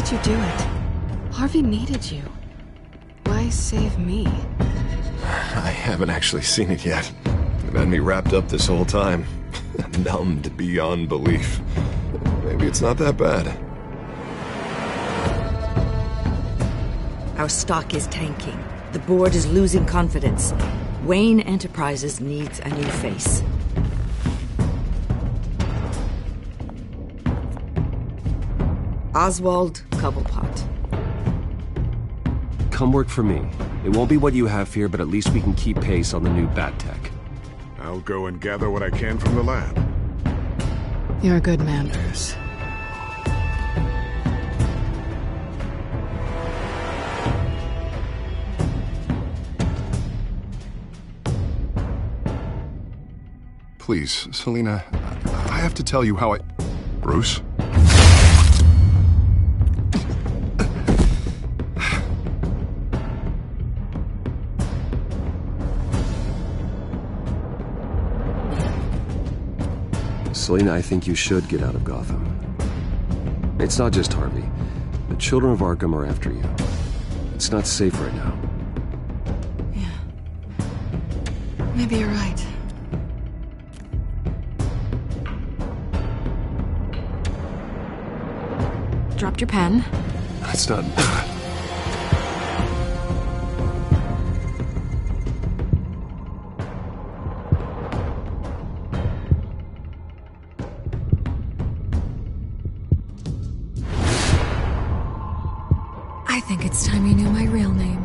did you do it? Harvey needed you. Why save me? I haven't actually seen it yet. They've had me wrapped up this whole time. Numbed beyond belief. Maybe it's not that bad. Our stock is tanking. The board is losing confidence. Wayne Enterprises needs a new face. Oswald Cobblepot. Come work for me. It won't be what you have here, but at least we can keep pace on the new bat tech. I'll go and gather what I can from the lab. You're a good man, Bruce. Please, Selina, I have to tell you how I... Bruce? Selina, I think you should get out of Gotham. It's not just Harvey. The children of Arkham are after you. It's not safe right now. Yeah. Maybe you're right. Dropped your pen. That's not... I think it's time you knew my real name.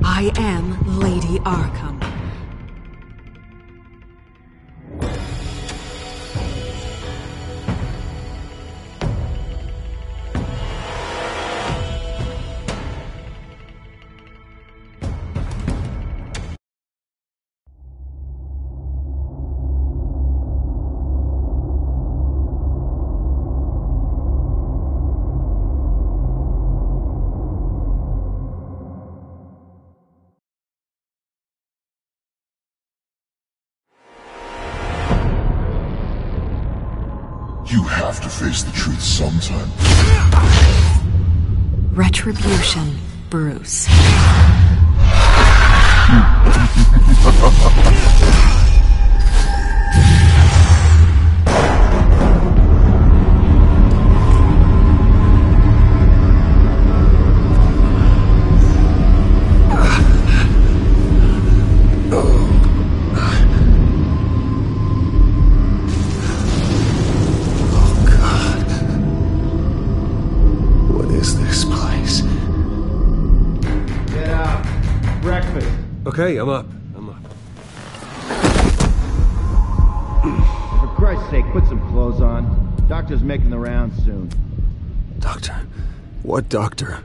I am Lady Arkham. You have to face the truth sometime. Retribution, Bruce. Okay, I'm up. For Christ's sake, put some clothes on. Doctor's making the rounds soon. Doctor? What doctor?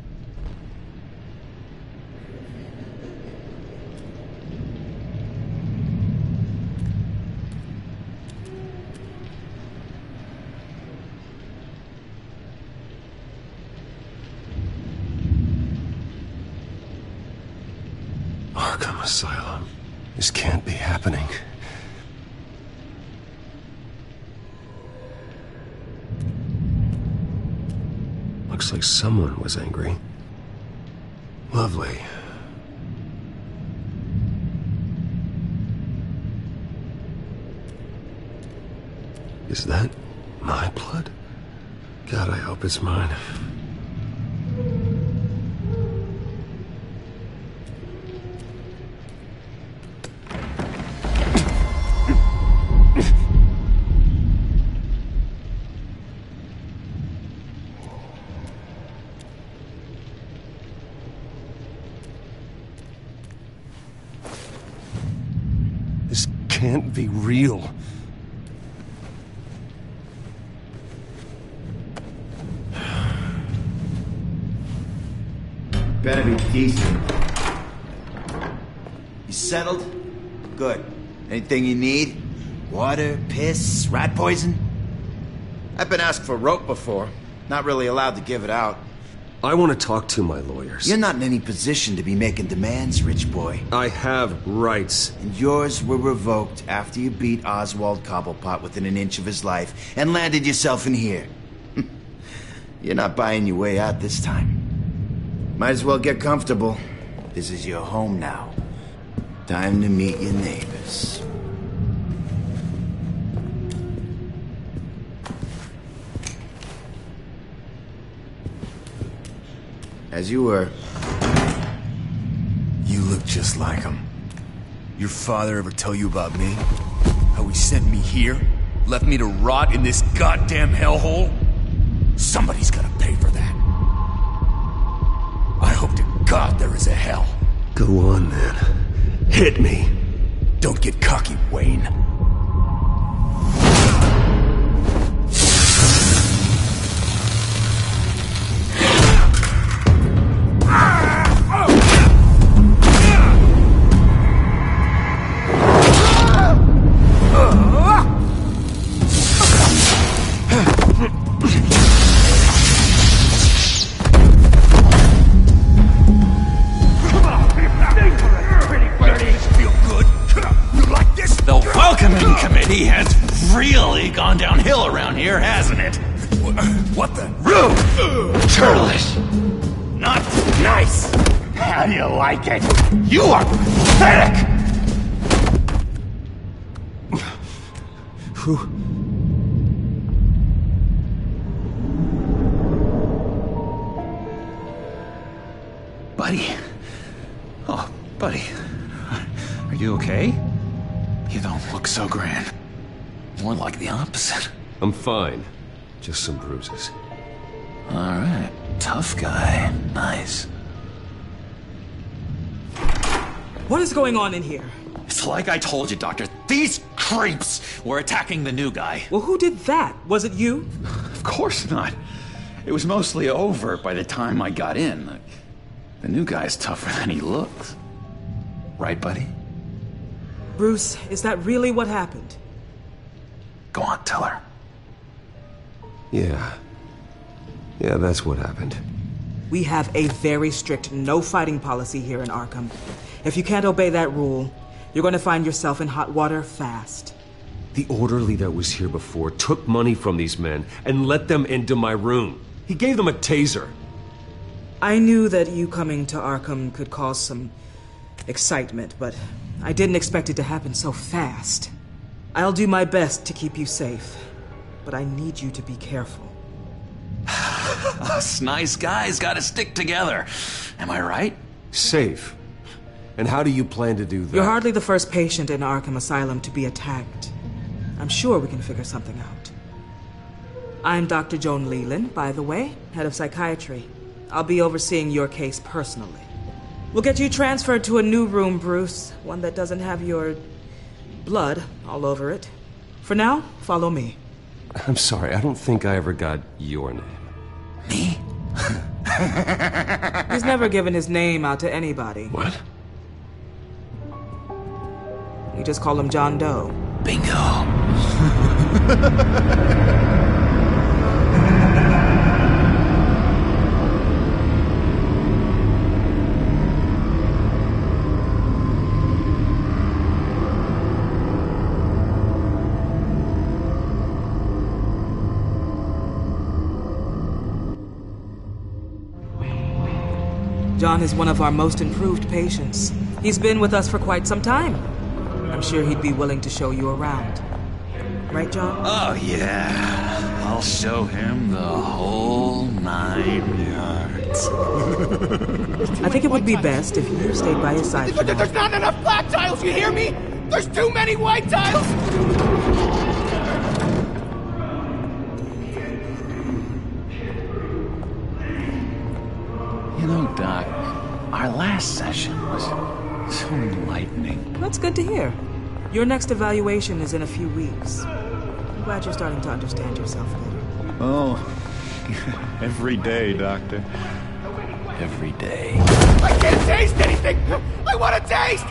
Arkham Asylum. This can't be happening. Looks like someone was angry. Lovely. Is that my blood? God, I hope it's mine. This can't be real. Better be decent. You settled? Good. Anything you need? Water, piss, rat poison? I've been asked for rope before. Not really allowed to give it out. I want to talk to my lawyers. You're not in any position to be making demands, rich boy. I have rights. And yours were revoked after you beat Oswald Cobblepot within an inch of his life and landed yourself in here. You're not buying your way out this time. Might as well get comfortable. This is your home now. Time to meet your neighbors. As you were. You look just like him. Your father ever tell you about me? How he sent me here? Left me to rot in this goddamn hellhole? Somebody's gotta pay for that. I hope to God there is a hell. Go on, then. Hit me. Don't get cocky, Wayne. He has really gone downhill around here, hasn't it? What the? Rude! Churlish! Not nice! How do you like it? You are pathetic! Who? Buddy. Oh, buddy. Are you okay? You don't look so grand. More like the opposite. I'm fine. Just some bruises. Alright. Tough guy. Nice. What is going on in here? It's like I told you, Doctor. These creeps were attacking the new guy. Well, who did that? Was it you? Of course not. It was mostly over by the time I got in. The new guy's tougher than he looks. Right, buddy? Bruce, is that really what happened? Go on, tell her. Yeah. Yeah, that's what happened. We have a very strict no fighting policy here in Arkham. If you can't obey that rule, you're going to find yourself in hot water fast. The orderly that was here before took money from these men and let them into my room. He gave them a taser. I knew that you coming to Arkham could cause some excitement, but I didn't expect it to happen so fast. I'll do my best to keep you safe, but I need you to be careful. Us nice guys gotta stick together. Am I right? Safe? And how do you plan to do that? You're hardly the first patient in Arkham Asylum to be attacked. I'm sure we can figure something out. I'm Dr. Joan Leland, by the way, head of psychiatry. I'll be overseeing your case personally. We'll get you transferred to a new room, Bruce. One that doesn't have your blood all over it. For now, follow me. I'm sorry, I don't think I ever got your name. Me? He's never given his name out to anybody. What? We just call him John Doe. Bingo. John is one of our most improved patients. He's been with us for quite some time. I'm sure he'd be willing to show you around. Right, John? Oh, yeah. I'll show him the whole 9 yards. I think it would be best if you stayed by his side for now. There's not enough black tiles, you hear me? There's too many white tiles! You know, Doc, our last session was so enlightening. That's good to hear. Your next evaluation is in a few weeks. I'm glad you're starting to understand yourself better. Oh, every day, Doctor. Every day. I can't taste anything! I want to taste!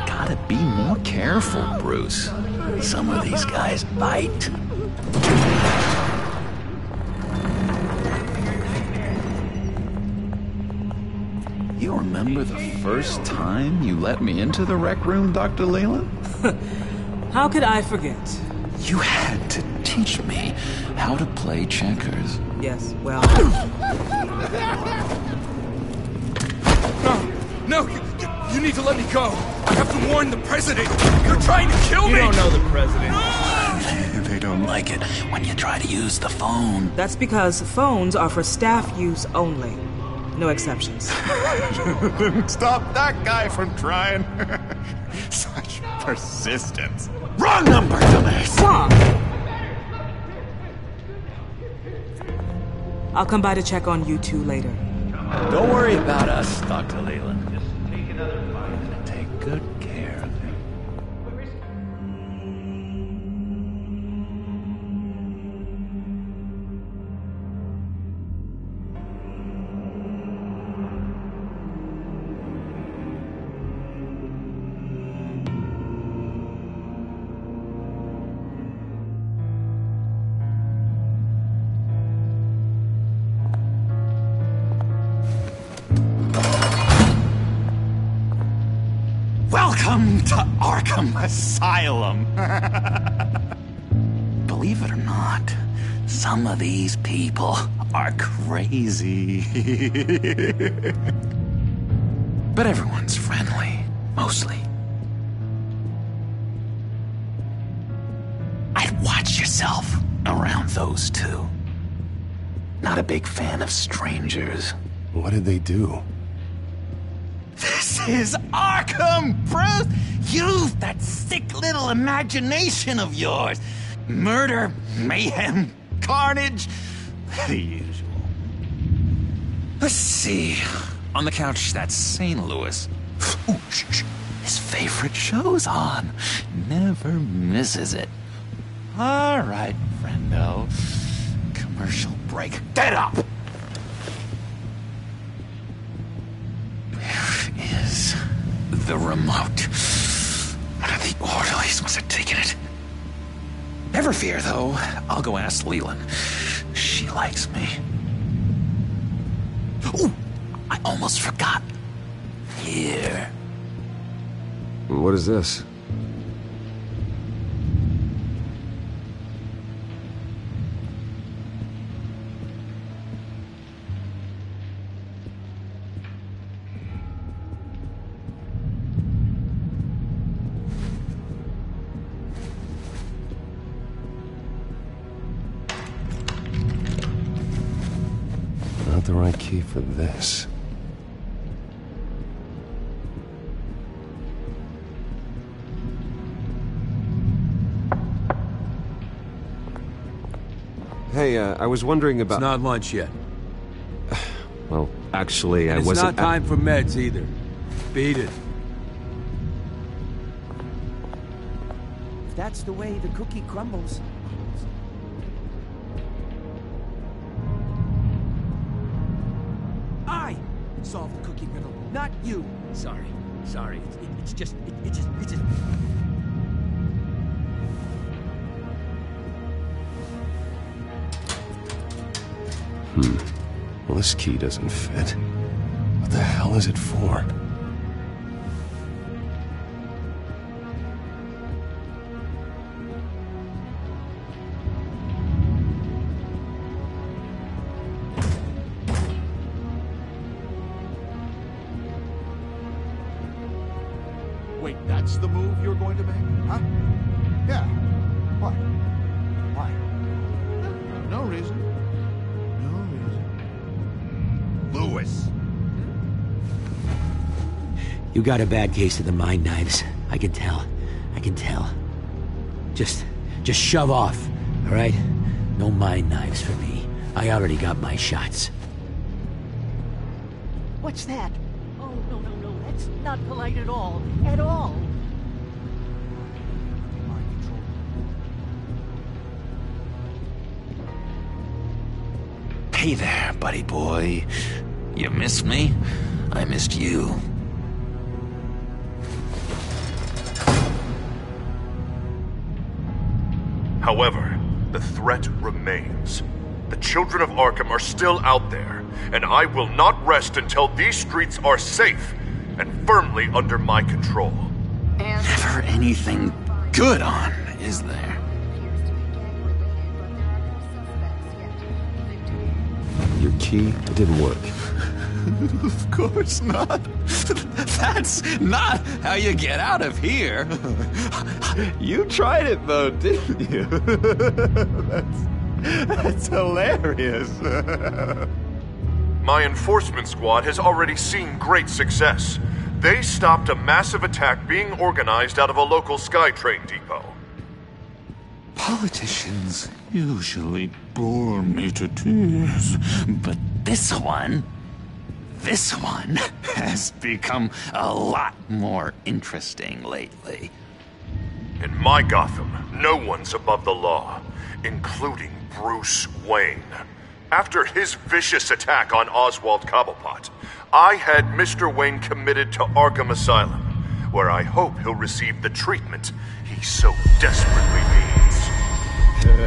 Gotta be more careful, Bruce. Some of these guys bite. remember the first time you let me into the rec room, Dr. Leyland? How could I forget? You had to teach me how to play checkers. Yes, well... No, you need to let me go. I have to warn the president. You're trying to kill me. You don't know the president. They don't like it when you try to use the phone. That's because phones are for staff use only. No exceptions. Stop that guy from trying. Such persistence. Wrong number, dumbass. Wrong! I'll come by to check on you two later. Don't worry about us, Dr. Leyland. Just take another bite and take good care of him. Welcome to Arkham Asylum. Believe it or not, some of these people are crazy. But everyone's friendly, mostly. I'd watch yourself around those two. Not a big fan of strangers. What did they do? This is Arkham, Bruce! Use that sick little imagination of yours. Murder, mayhem, carnage, the usual. Let's see. On the couch, that's St. Louis. Ooh, shh. His favorite show's on. Never misses it. All right, friendo. Commercial break. Get up! Is the remote. One of the orderlies must have taken it. Never fear, though. I'll go ask Leland. She likes me. Ooh, I almost forgot. Here. What is this? The right key for this. Hey, I was wondering about... It's not lunch yet. Well, actually, I It's wasn't... not time for meds either. Beat it. If that's the way the cookie crumbles. I solved the cookie riddle, not you. Sorry. It's just. Well, this key doesn't fit. What the hell is it for? Wait, that's the move you're going to make? Huh? Yeah. What? Why? No reason. Lewis. You got a bad case of the mind knives. I can tell. Just shove off, all right? No mind knives for me. I already got my shots. What's that? Oh, no. That's not polite at all. At all. Hey there, buddy boy. You missed me? I missed you. However, the threat remains. The children of Arkham are still out there, and I will not rest until these streets are safe and firmly under my control. Never anything good on, is there? Your key, it didn't work. Of course not. That's not how you get out of here. You tried it though, didn't you? That's hilarious. My enforcement squad has already seen great success. They stopped a massive attack being organized out of a local SkyTrain depot. Politicians usually bore me to tears, but this one has become a lot more interesting lately. In my Gotham, no one's above the law, including Bruce Wayne. After his vicious attack on Oswald Cobblepot, I had Mr. Wayne committed to Arkham Asylum, where I hope he'll receive the treatment he so desperately needs.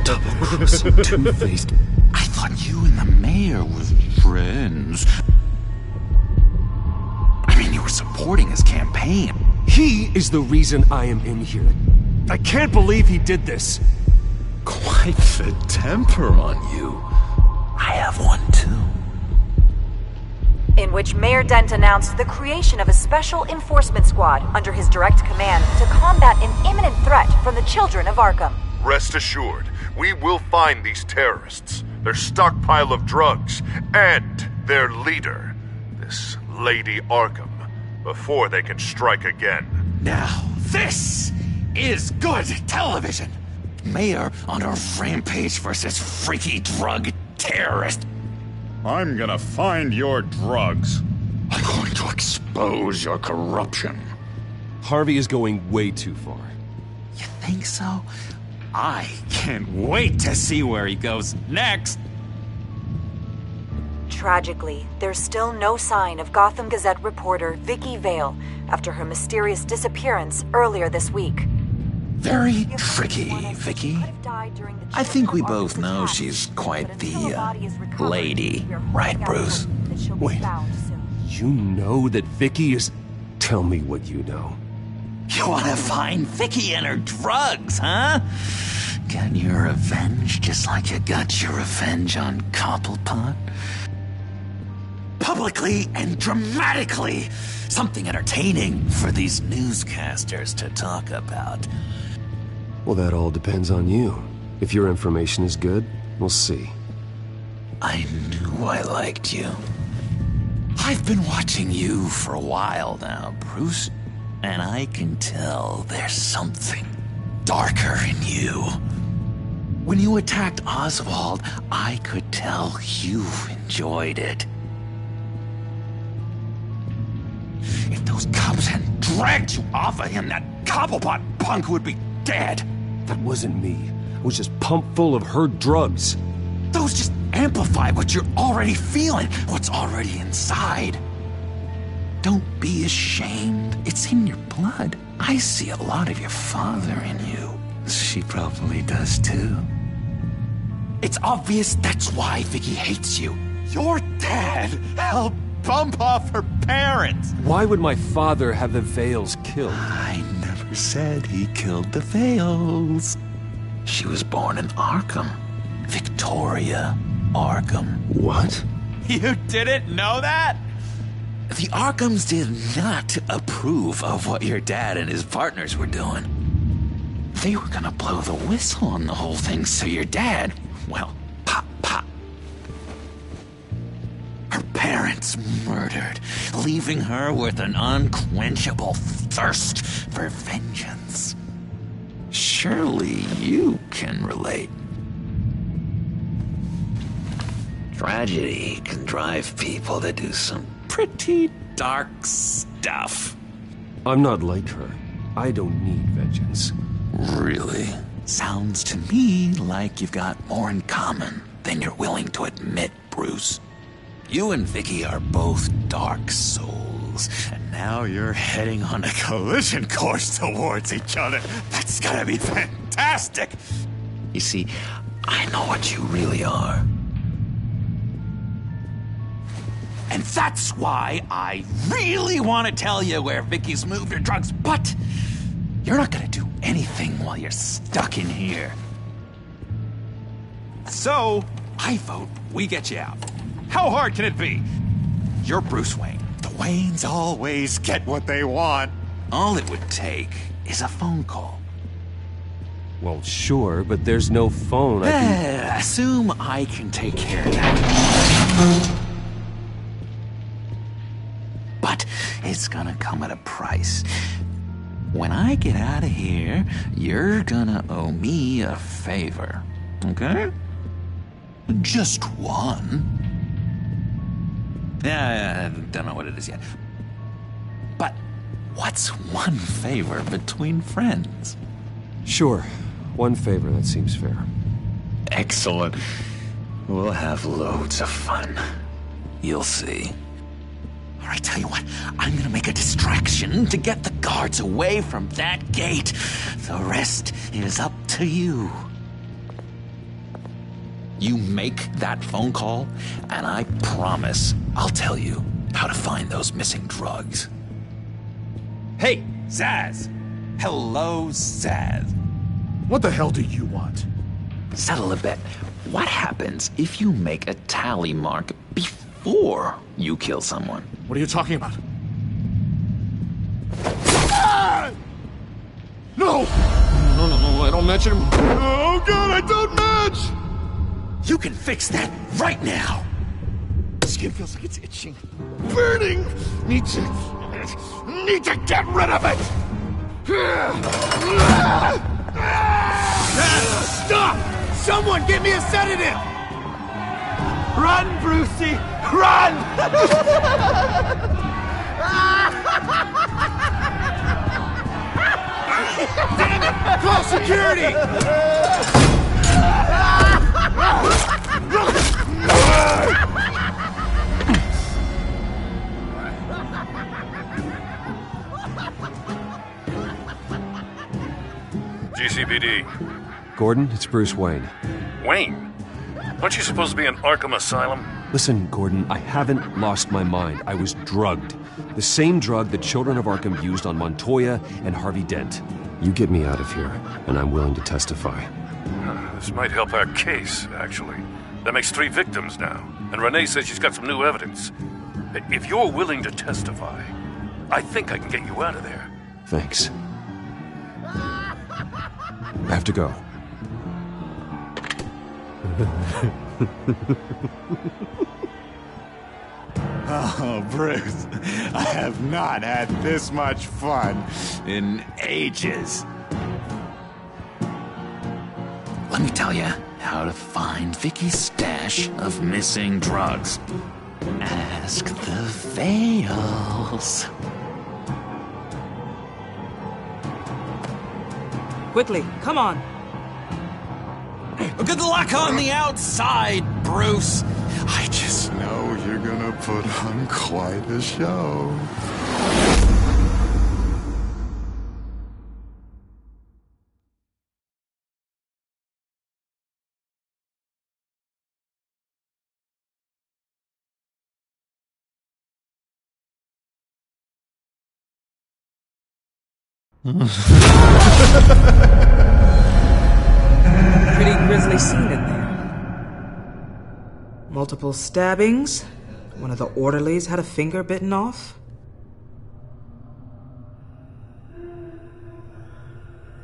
Double-crossing, two-faced. I thought you and the mayor were friends. I mean, you were supporting his campaign. He is the reason I am in here. I can't believe he did this. Quite the temper on you. I have one too. In which Mayor Dent announced the creation of a special enforcement squad under his direct command to combat an imminent threat from the children of Arkham. Rest assured, we will find these terrorists, their stockpile of drugs, and their leader, this Lady Arkham, before they can strike again. Now, this is good television. Mayor on a rampage versus freaky drug terrorist. I'm gonna find your drugs. I'm going to expose your corruption. Harvey is going way too far. You think so? I can't wait to see where he goes next. Tragically, there's still no sign of Gotham Gazette reporter Vicky Vale after her mysterious disappearance earlier this week. Very tricky, Vicky. I think we both know she's quite the lady, right, Bruce? Wait, you know that Vicky is... Tell me what you know. You want to find Vicky and her drugs, huh? Get your revenge just like you got your revenge on Cobblepot? Publicly and dramatically. Something entertaining for these newscasters to talk about. Well, that all depends on you. If your information is good, we'll see. I knew I liked you. I've been watching you for a while now, Bruce, and I can tell there's something darker in you. When you attacked Oswald, I could tell you enjoyed it. If those cops hadn't dragged you off of him, that Cobblepot punk would be dead. That wasn't me. I was just pumped full of her drugs. Those just amplify what you're already feeling, what's already inside. Don't be ashamed. It's in your blood. I see a lot of your father in you. She probably does too. It's obvious that's why Vicky hates you. Your dad helped bump off her parents. Why would my father have the Vales killed? I never said he killed the Vales. She was born in Arkham. Victoria Arkham. What? You didn't know that? The Arkhams did not approve of what your dad and his partners were doing. They were gonna blow the whistle on the whole thing, so your dad, well, pop. Her parents murdered, leaving her with an unquenchable thirst for vengeance. Surely you can relate. Tragedy can drive people to do some pretty dark stuff. I'm not like her. I don't need vengeance. Really? Sounds to me like you've got more in common than you're willing to admit, Bruce. You and Vicky are both dark souls, and now you're heading on a collision course towards each other. That's gotta be fantastic! You see, I know what you really are. And that's why I really want to tell you where Vicky's moved her drugs, but you're not gonna do anything while you're stuck in here. So, I vote we get you out. How hard can it be? You're Bruce Wayne. The Waynes always get what they want. All it would take is a phone call. Well, sure, but there's no phone. Assume I can take care of that. But it's gonna come at a price. When I get out of here, you're gonna owe me a favor. Okay? Just one. I don't know what it is yet. But what's one favor between friends? Sure. One favor, that seems fair. Excellent. We'll have loads of fun. You'll see. All right, tell you what. I'm gonna make a distraction to get the guards away from that gate. The rest is up to you. You make that phone call, and I promise I'll tell you how to find those missing drugs. Hey, Zaz! Hello, Zaz. What the hell do you want? Settle a bet. What happens if you make a tally mark before you kill someone? What are you talking about? Ah! No! No, I don't match him. Oh, God, I don't match! You can fix that right now! Skin feels like it's itching. Burning! Need to get rid of it! Stop! Someone get me a sedative! Run, Brucey! Run! Damn it! Call security! GCPD. Gordon, it's Bruce Wayne. Wayne? Aren't you supposed to be in Arkham Asylum? Listen, Gordon, I haven't lost my mind. I was drugged. The same drug the children of Arkham used on Montoya and Harvey Dent. You get me out of here, and I'm willing to testify. This might help our case, actually. That makes 3 victims now, and Renee says she's got some new evidence. If you're willing to testify, I think I can get you out of there. Thanks. I have to go. Oh, Bruce, I have not had this much fun in ages. Let me tell you how to find Vicky's stash of missing drugs. Ask the Veils. Quickly, come on. Good luck on the outside, Bruce. I just know you're gonna put on quite a show. Pretty grisly scene in there. Multiple stabbings. One of the orderlies had a finger bitten off.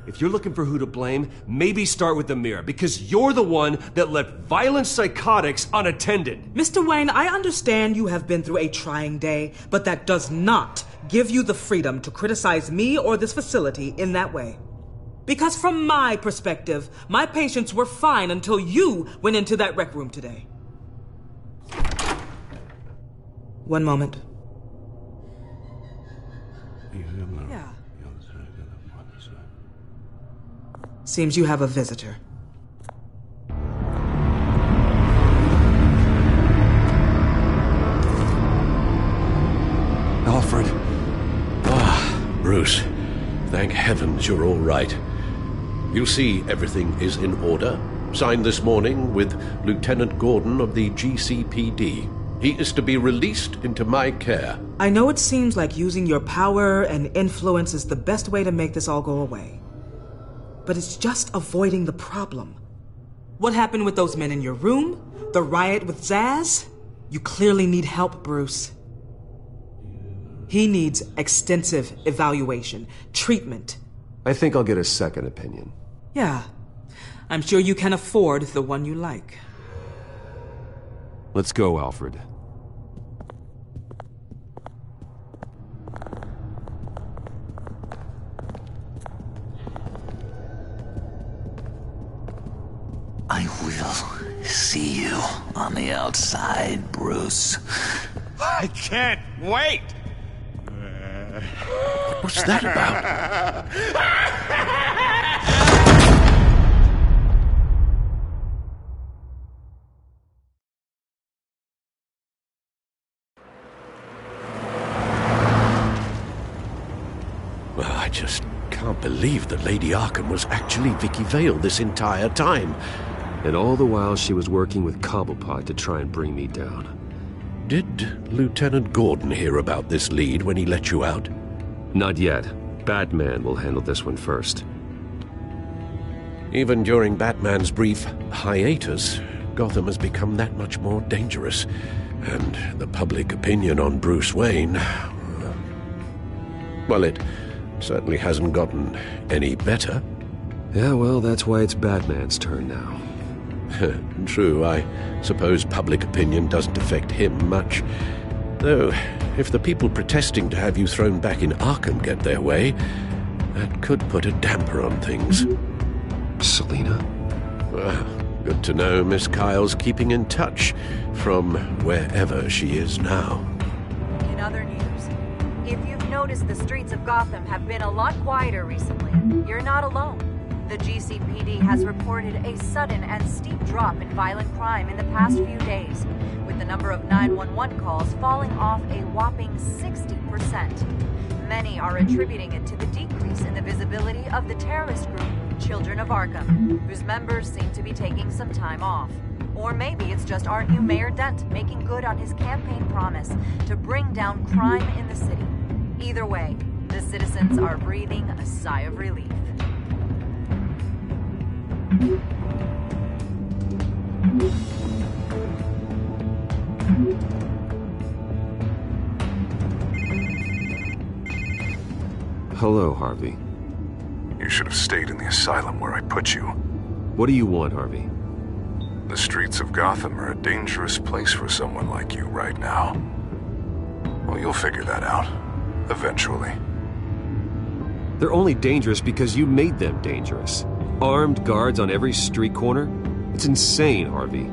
If you're looking for who to blame, maybe start with the mirror, because you're the one that left violent psychotics unattended. Mr. Wayne, I understand you have been through a trying day, but that does not give you the freedom to criticize me or this facility in that way. Because from my perspective, my patients were fine until you went into that rec room today. One moment. Yeah. Seems you have a visitor. Alfred. Bruce, thank heavens you're all right. You see, everything is in order. Signed this morning with Lieutenant Gordon of the GCPD. He is to be released into my care. I know it seems like using your power and influence is the best way to make this all go away. But it's just avoiding the problem. What happened with those men in your room? The riot with Zaz? You clearly need help, Bruce. He needs extensive evaluation, treatment. I think I'll get a second opinion. Yeah, I'm sure you can afford the one you like. Let's go, Alfred. I will see you on the outside, Bruce. I can't wait! What's that about? Well, I just can't believe that Lady Arkham was actually Vicky Vale this entire time. And all the while she was working with Cobblepot to try and bring me down. Did Lieutenant Gordon hear about this lead when he let you out? Not yet. Batman will handle this one first. Even during Batman's brief hiatus, Gotham has become that much more dangerous. And the public opinion on Bruce Wayne... well, it certainly hasn't gotten any better. Yeah, well, that's why it's Batman's turn now. True, I suppose public opinion doesn't affect him much. Though, if the people protesting to have you thrown back in Arkham get their way, that could put a damper on things. Selina? Well, good to know Miss Kyle's keeping in touch from wherever she is now. In other news, if you've noticed the streets of Gotham have been a lot quieter recently, you're not alone. The GCPD has reported a sudden and steep drop in violent crime in the past few days, with the number of 911 calls falling off a whopping 60%. Many are attributing it to the decrease in the visibility of the terrorist group, Children of Arkham, whose members seem to be taking some time off. Or maybe it's just our new Mayor Dent making good on his campaign promise to bring down crime in the city. Either way, the citizens are breathing a sigh of relief. Hello, Harvey. You should have stayed in the asylum where I put you. What do you want, Harvey? The streets of Gotham are a dangerous place for someone like you right now. Well, you'll figure that out. Eventually. They're only dangerous because you made them dangerous. Armed guards on every street corner? It's insane, Harvey.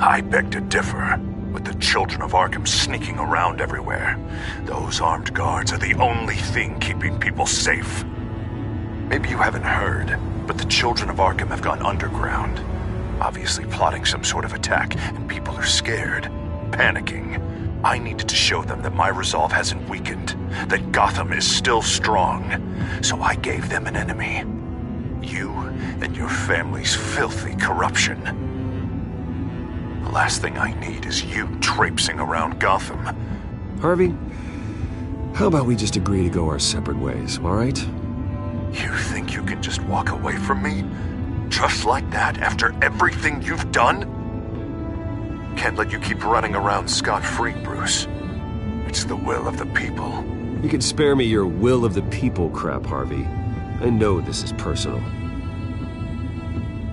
I beg to differ. With the Children of Arkham sneaking around everywhere, those armed guards are the only thing keeping people safe. Maybe you haven't heard, but the Children of Arkham have gone underground. Obviously plotting some sort of attack, and people are scared, panicking. I needed to show them that my resolve hasn't weakened, that Gotham is still strong. So I gave them an enemy. You and your family's filthy corruption. The last thing I need is you traipsing around Gotham. Harvey, how about we just agree to go our separate ways, all right? You think you can just walk away from me? Just like that, after everything you've done? Can't let you keep running around scot-free, Bruce. It's the will of the people. You can spare me your will of the people crap, Harvey. I know this is personal.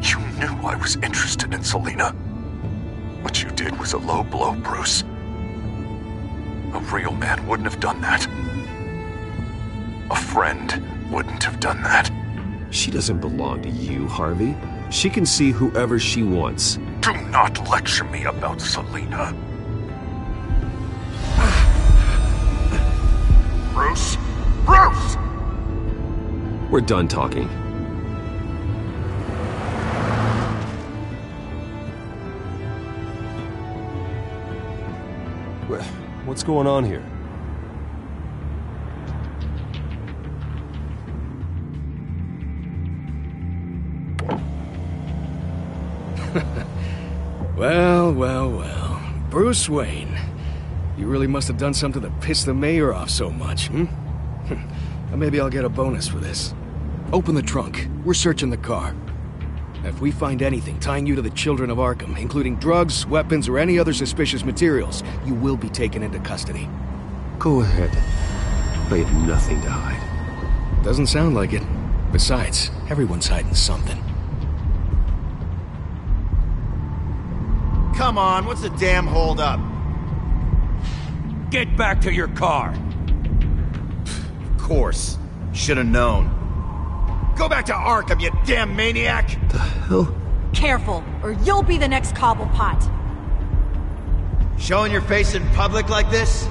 You knew I was interested in Selina. What you did was a low blow, Bruce. A real man wouldn't have done that. A friend wouldn't have done that. She doesn't belong to you, Harvey. She can see whoever she wants. Do not lecture me about Selina. Bruce? Bruce! We're done talking. What's going on here? Well. Bruce Wayne. You really must have done something that pissed the mayor off so much, hmm? Maybe I'll get a bonus for this. Open the trunk. We're searching the car. If we find anything tying you to the children of Arkham, including drugs, weapons, or any other suspicious materials, you will be taken into custody. Go ahead. I have nothing to hide. Doesn't sound like it. Besides, everyone's hiding something. Come on, what's the damn holdup? Get back to your car! Of course. Should've known. Go back to Arkham, you damn maniac! The hell? Careful, or you'll be the next Cobblepot. Showing your face in public like this?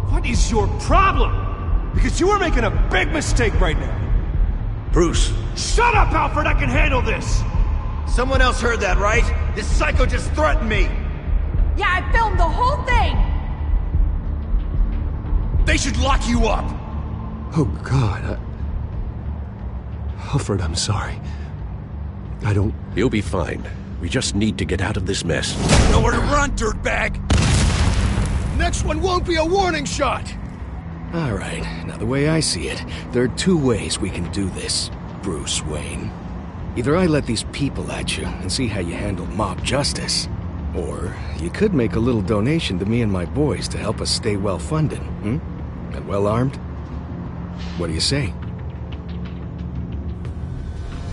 What is your problem? Because you are making a big mistake right now. Bruce. Shut up, Alfred! I can handle this! Someone else heard that, right? This psycho just threatened me! Yeah, I filmed the whole thing! They should lock you up! Oh, God, Alfred, I'm sorry. I don't... You'll be fine. We just need to get out of this mess. Nowhere to run, dirtbag! Next one won't be a warning shot! Alright, now the way I see it, there are two ways we can do this, Bruce Wayne. Either I let these people at you and see how you handle mob justice, or you could make a little donation to me and my boys to help us stay well-funded, and well-armed. What do you say?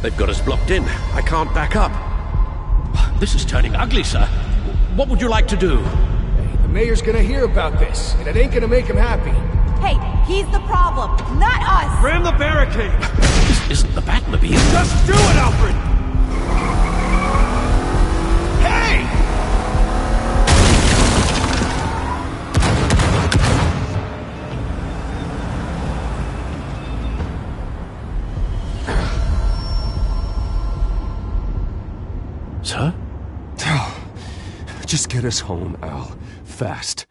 They've got us blocked in. I can't back up. This is turning ugly, sir. What would you like to do? Hey, the mayor's gonna hear about this, and it ain't gonna make him happy. Hey, he's the problem, not us! Ram the barricade! This isn't the Batmobile. Just do it, Alfred! Hey! Sir? Just get us home, Al. Fast.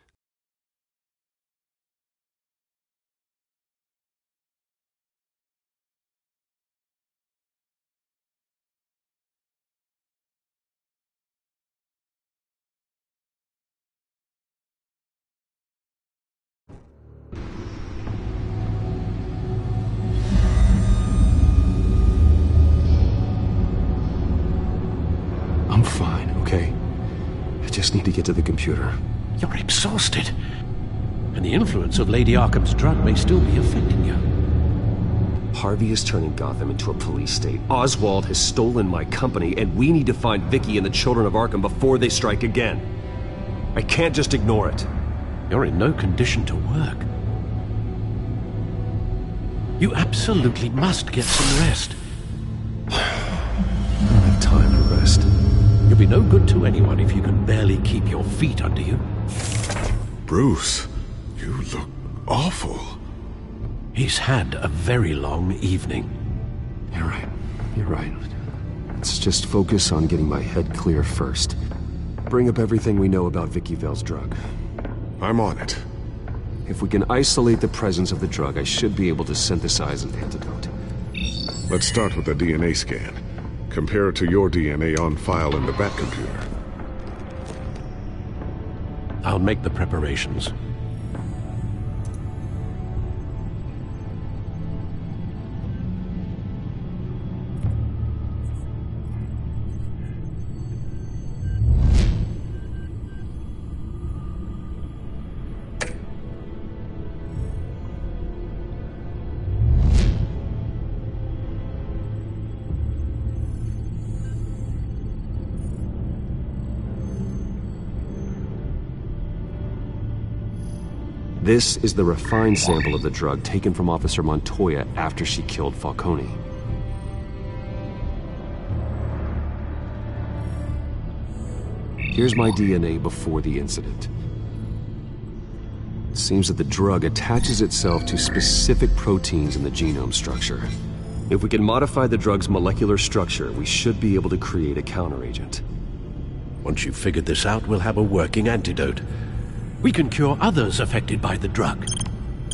I'm fine, okay? I just need to get to the computer. You're exhausted. And the influence of Lady Arkham's drug may still be affecting you. Harvey is turning Gotham into a police state. Oswald has stolen my company, and we need to find Vicky and the children of Arkham before they strike again. I can't just ignore it. You're in no condition to work. You absolutely must get some rest. I don't have time to rest. You'll be no good to anyone if you can barely keep your feet under you. Bruce, you look awful. He's had a very long evening. You're right. You're right. Let's just focus on getting my head clear first. Bring up everything we know about Vicky Vale's drug. I'm on it. If we can isolate the presence of the drug, I should be able to synthesize an antidote. Let's start with a DNA scan. Compare it to your DNA on file in the Batcomputer. I'll make the preparations. This is the refined sample of the drug taken from Officer Montoya after she killed Falcone. Here's my DNA before the incident. It seems that the drug attaches itself to specific proteins in the genome structure. If we can modify the drug's molecular structure, we should be able to create a counteragent. Once you've figured this out, we'll have a working antidote. We can cure others affected by the drug.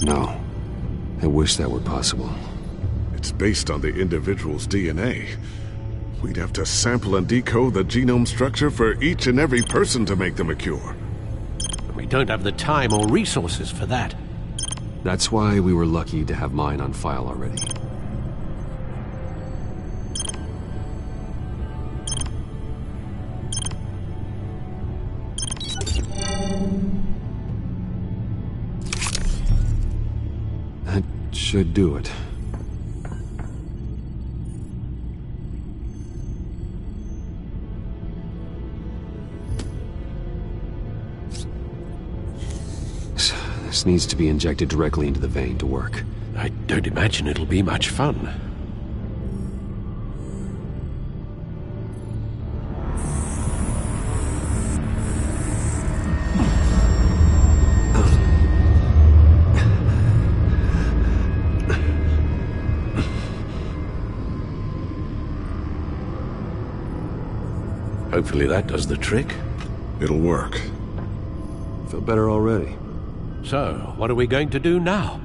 No. I wish that were possible. It's based on the individual's DNA. We'd have to sample and decode the genome structure for each and every person to make them a cure. We don't have the time or resources for that. That's why we were lucky to have mine on file already. That should do it. This needs to be injected directly into the vein to work. I don't imagine it'll be much fun. Hopefully that does the trick. It'll work. Feel better already. So, what are we going to do now?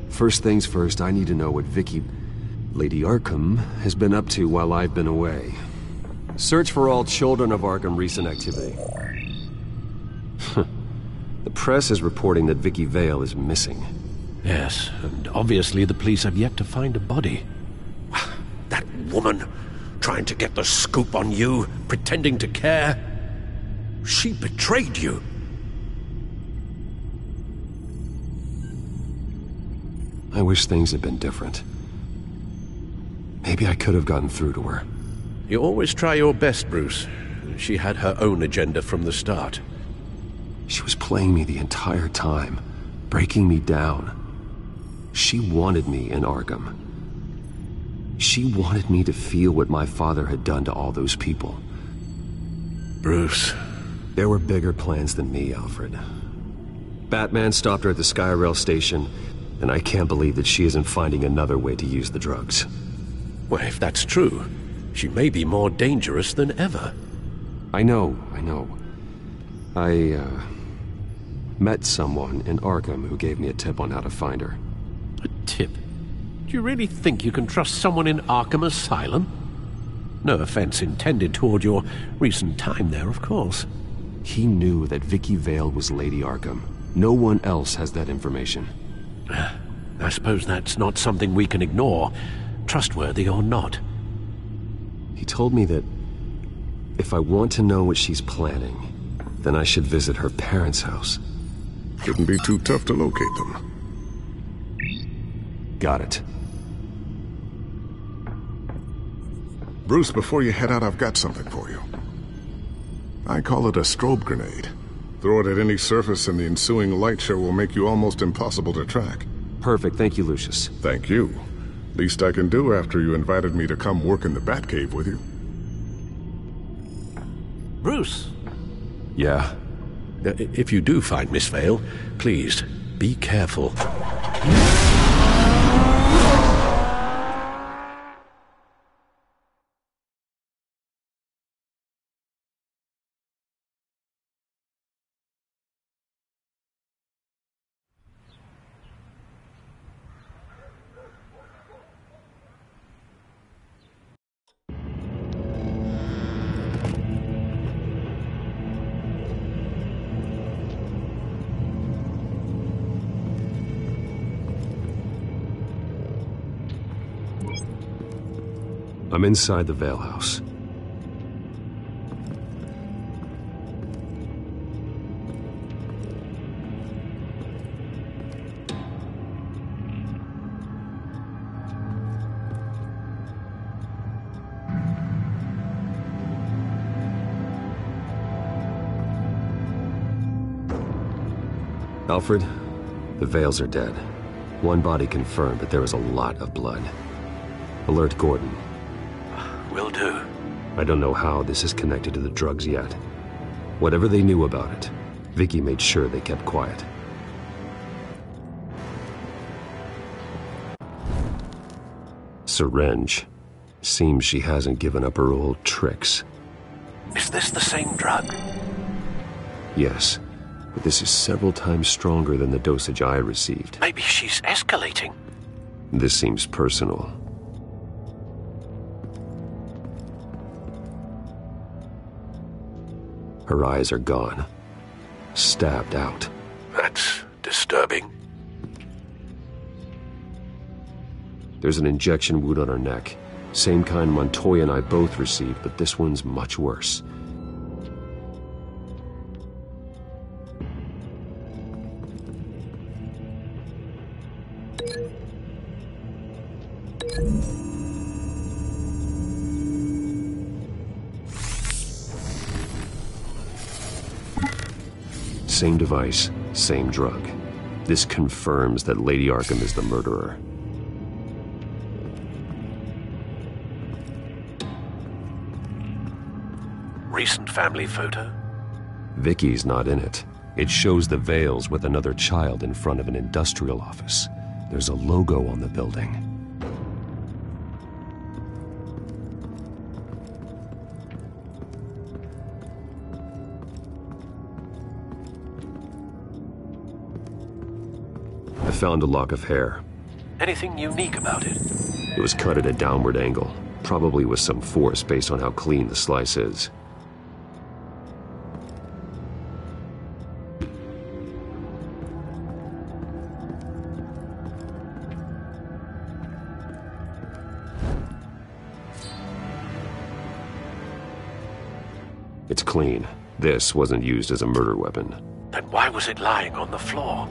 First things first, I need to know what Lady Arkham, has been up to while I've been away. Search for all children of Arkham recent activity. The press is reporting that Vicky Vale is missing. Yes, and obviously the police have yet to find a body. That woman, trying to get the scoop on you, pretending to care. She betrayed you. I wish things had been different. Maybe I could have gotten through to her. You always try your best, Bruce. She had her own agenda from the start. She was playing me the entire time, breaking me down. She wanted me in Arkham. She wanted me to feel what my father had done to all those people. Bruce. There were bigger plans than me, Alfred. Batman stopped her at the Skyrail station, and I can't believe that she isn't finding another way to use the drugs. Well, if that's true, she may be more dangerous than ever. I know. I met someone in Arkham who gave me a tip on how to find her. A tip? Do you really think you can trust someone in Arkham Asylum? No offense intended toward your recent time there, of course. He knew that Vicky Vale was Lady Arkham. No one else has that information. I suppose that's not something we can ignore, trustworthy or not. He told me that if I want to know what she's planning, then I should visit her parents' house. Shouldn't be too tough to locate them. Got it. Bruce, before you head out, I've got something for you. I call it a strobe grenade. Throw it at any surface and the ensuing light show will make you almost impossible to track. Perfect, thank you, Lucius. Thank you. Least I can do after you invited me to come work in the Batcave with you. Bruce! Yeah? If you do find Miss Vale, please, be careful. I'm inside the Vale house. Alfred, the Vales are dead. One body confirmed, but there was a lot of blood. Alert Gordon. Will do. I don't know how this is connected to the drugs yet. Whatever they knew about it, Vicky made sure they kept quiet. Syringe. Seems she hasn't given up her old tricks. Is this the same drug? Yes, but this is several times stronger than the dosage I received. Maybe she's escalating. This seems personal. Her eyes are gone. stabbed out. That's disturbing. There's an injection wound on her neck. Same kind Montoya and I both received, but this one's much worse. Same device, same drug. This confirms that Lady Arkham is the murderer. Recent family photo? Vicky's not in it. It shows the Vales with another child in front of an industrial office. There's a logo on the building. I found a lock of hair. Anything unique about it? It was cut at a downward angle, probably with some force based on how clean the slice is. It's clean. This wasn't used as a murder weapon. Then why was it lying on the floor?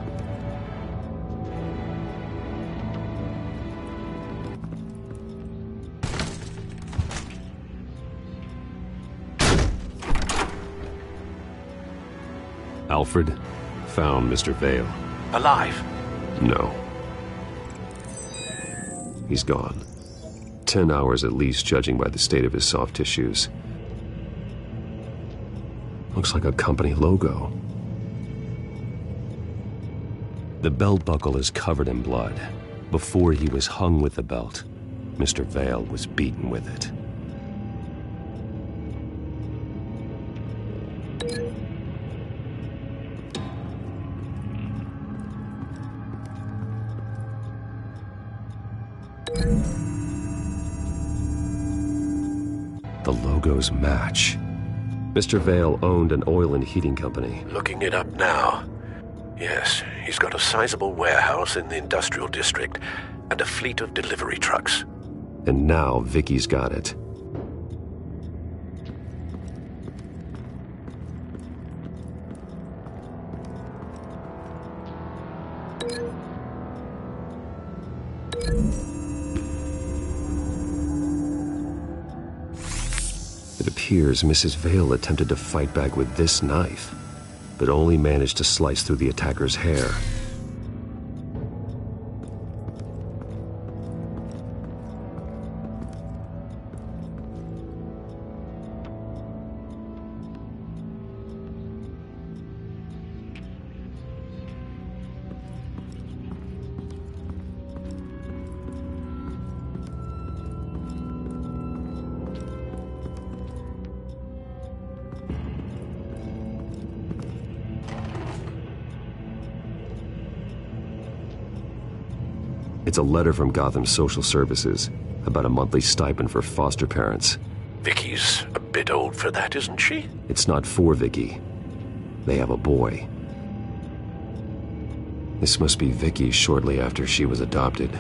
Alfred found Mr. Vale. Alive? No. He's gone. 10 hours at least, judging by the state of his soft tissues. Looks like a company logo. The belt buckle is covered in blood. Before he was hung with the belt, Mr. Vale was beaten with it. The logos match. Mr. Vale owned an oil and heating company. Looking it up now. Yes, he's got a sizable warehouse in the industrial district and a fleet of delivery trucks. And now Vicky's got it. It appears Mrs. Vale attempted to fight back with this knife, but only managed to slice through the attacker's hair. It's a letter from Gotham Social Services about a monthly stipend for foster parents. Vicky's a bit old for that, isn't she? It's not for Vicky. They have a boy. This must be Vicky shortly after she was adopted.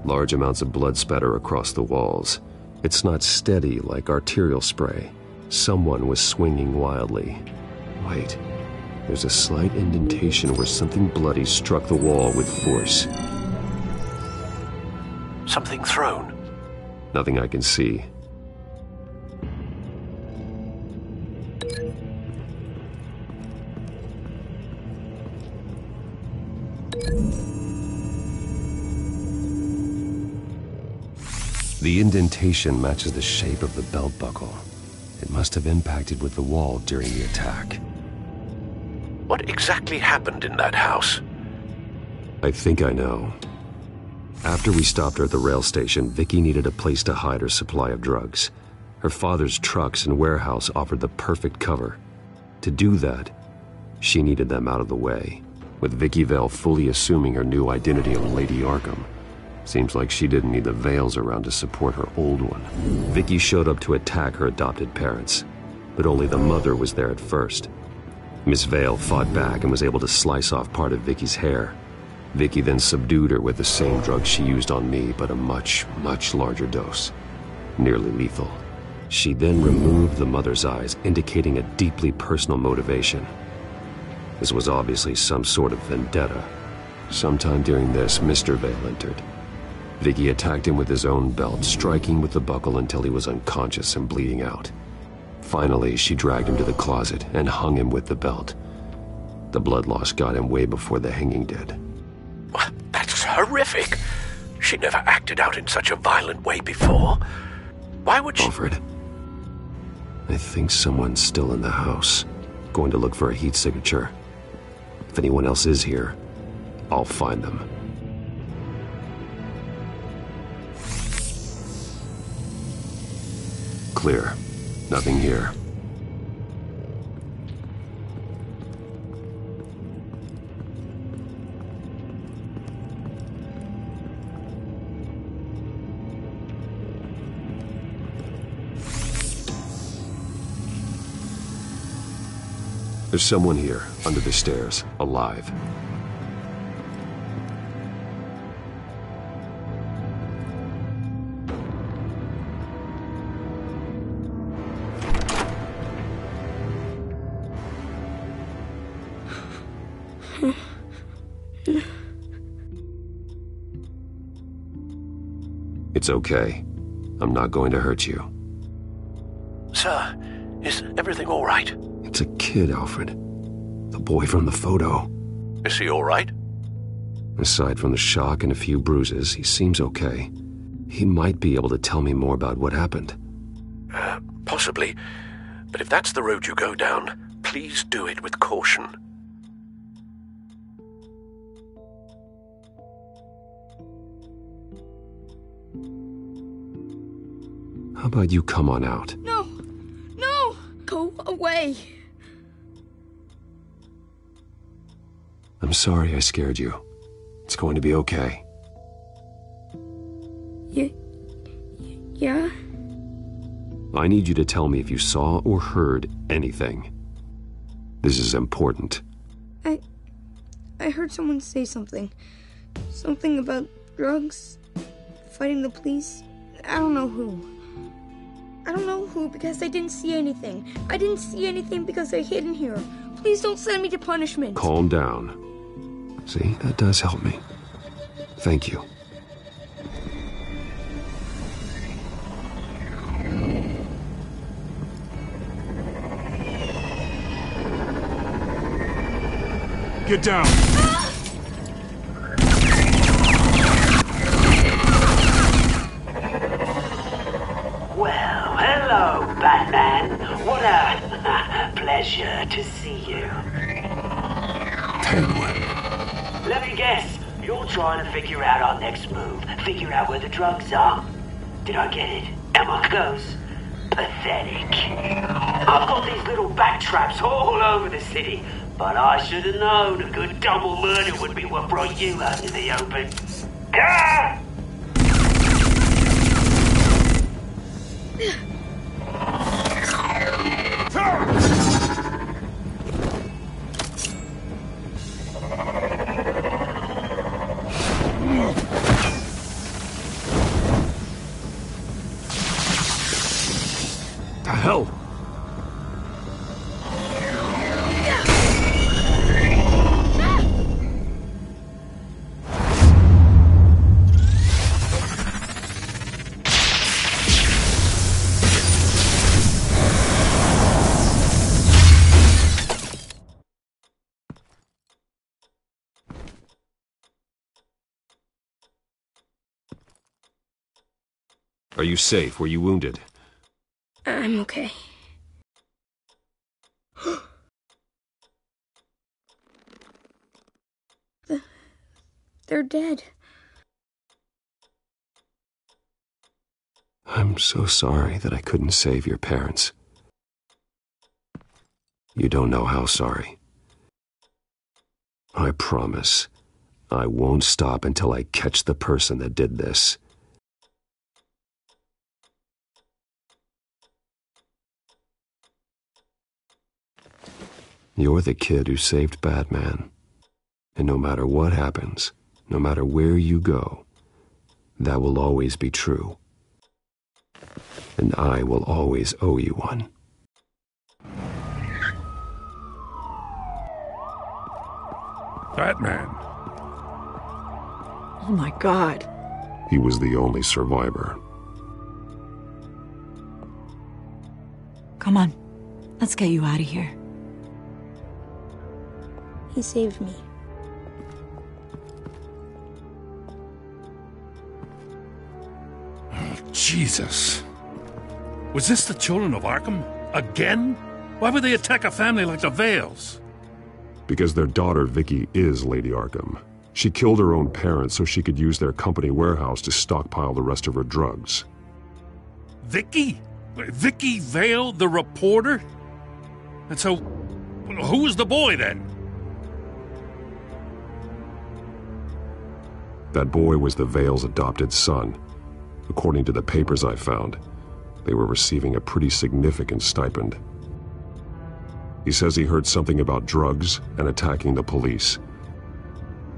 Large amounts of blood spatter across the walls. It's not steady like arterial spray. Someone was swinging wildly. Wait, there's a slight indentation where something bloody struck the wall with force. Something thrown? Nothing I can see. The indentation matches the shape of the belt buckle. It must have impacted with the wall during the attack. What exactly happened in that house? I think I know. After we stopped her at the rail station, Vicky needed a place to hide her supply of drugs. Her father's trucks and warehouse offered the perfect cover. To do that, she needed them out of the way, with Vicky Vale fully assuming her new identity of Lady Arkham. Seems like she didn't need the Vales around to support her old one. Vicky showed up to attack her adopted parents, but only the mother was there at first. Miss Vale fought back and was able to slice off part of Vicky's hair. Vicky then subdued her with the same drug she used on me, but a much, much larger dose. Nearly lethal. She then removed the mother's eyes, indicating a deeply personal motivation. This was obviously some sort of vendetta. Sometime during this, Mr. Vale entered. Vicky attacked him with his own belt, striking with the buckle until he was unconscious and bleeding out. Finally, she dragged him to the closet and hung him with the belt. The blood loss got him way before the hanging did. That's horrific. She never acted out in such a violent way before. Why would she... Alfred, I think someone's still in the house. Going to look for a heat signature. If anyone else is here, I'll find them. Clear. Nothing here. There's someone here, under the stairs, alive. It's okay. I'm not going to hurt you. Sir, is everything all right? It's a kid, Alfred. The boy from the photo. Is he all right? Aside from the shock and a few bruises, he seems okay. He might be able to tell me more about what happened. Possibly. But if that's the road you go down, please do it with caution. How about you come on out? No! No! Go away! I'm sorry I scared you. It's going to be okay. Yeah? I need you to tell me if you saw or heard anything. This is important. I heard someone say something. Something about drugs, fighting the police. I don't know who. Because I didn't see anything. I didn't see anything because they're hidden here. Please don't send me to punishment. Calm down. See, that does help me. Thank you. Get down! Well, hello, Batman. What a pleasure to see you. Let me guess. You're trying to figure out our next move. Figure out where the drugs are. Did I get it? Am I close? Pathetic. I've got these little bat traps all over the city, but I should have known a good double murder would be what brought you out in the open. Ah! The hell? Are you safe? Were you wounded? I'm okay. They're dead. I'm so sorry that I couldn't save your parents. You don't know how sorry. I promise, I won't stop until I catch the person that did this. You're the kid who saved Batman. And no matter what happens, no matter where you go, that will always be true. And I will always owe you one. Batman. Oh my God. He was the only survivor. Come on. Let's get you out of here. He saved me. Jesus. Was this the children of Arkham? Again? Why would they attack a family like the Vales? Because their daughter, Vicky, is Lady Arkham. She killed her own parents so she could use their company warehouse to stockpile the rest of her drugs. Vicky? Vicky Vale, the reporter? And so, who was the boy then? That boy was the Vale's adopted son. According to the papers I found, they were receiving a pretty significant stipend. He says he heard something about drugs and attacking the police.